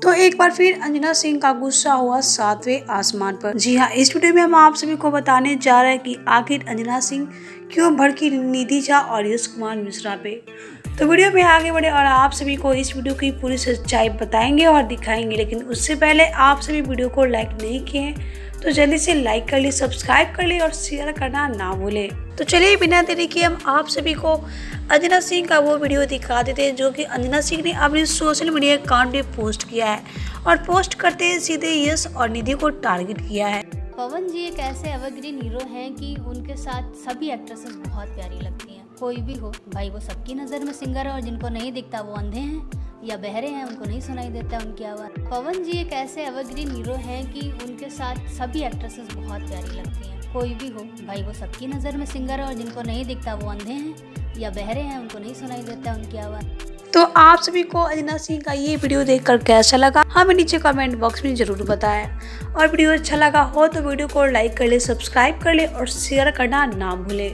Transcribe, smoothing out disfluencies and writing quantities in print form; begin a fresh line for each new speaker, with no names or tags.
तो एक बार फिर अंजना सिंह का गुस्सा हुआ सातवें आसमान पर। जी हाँ, इस वीडियो में हम आप सभी को बताने जा रहे हैं कि आखिर अंजना सिंह क्यों भड़की निधि झा और यश कुमार मिश्रा पे। तो वीडियो में आगे बढ़े और आप सभी को इस वीडियो की पूरी सच्चाई बताएंगे और दिखाएंगे, लेकिन उससे पहले आप सभी वीडियो को लाइक नहीं किए तो जल्दी से लाइक कर लिए, सब्सक्राइब कर लिए और शेयर करना ना भूले। तो चलिए बिना देरी किए हम आप सभी को अंजना सिंह का वो वीडियो दिखा देते हैं जो कि अंजना सिंह ने अपने सोशल मीडिया अकाउंट पे पोस्ट किया है और पोस्ट करते ही सीधे यश और निधि को टारगेट किया है।
पवन जी एक ऐसे एवरग्रीन हीरो हैं कि उनके साथ सभी एक्ट्रेसेस बहुत प्यारी लगती हैं। कोई भी हो भाई, वो सबकी नज़र में सिंगर है और जिनको नहीं दिखता वो अंधे हैं या बहरे हैं, उनको नहीं सुनाई देता उनकी आवाज़। पवन जी एक ऐसे एवरग्रीन हीरो हैं कि उनके साथ सभी एक्ट्रेसेस बहुत प्यारी लगती हैं। कोई भी हो भाई, वो सबकी नज़र में सिंगर है और जिनको नहीं दिखता वो अंधे हैं या बहरे हैं, उनको नहीं सुनाई देता उनकी आवाज़।
तो आप सभी को अंजना सिंह का ये वीडियो देखकर कैसा लगा हमें नीचे कमेंट बॉक्स में जरूर बताएं, और वीडियो अच्छा लगा हो तो वीडियो को लाइक कर ले, सब्सक्राइब कर ले और शेयर करना ना भूले।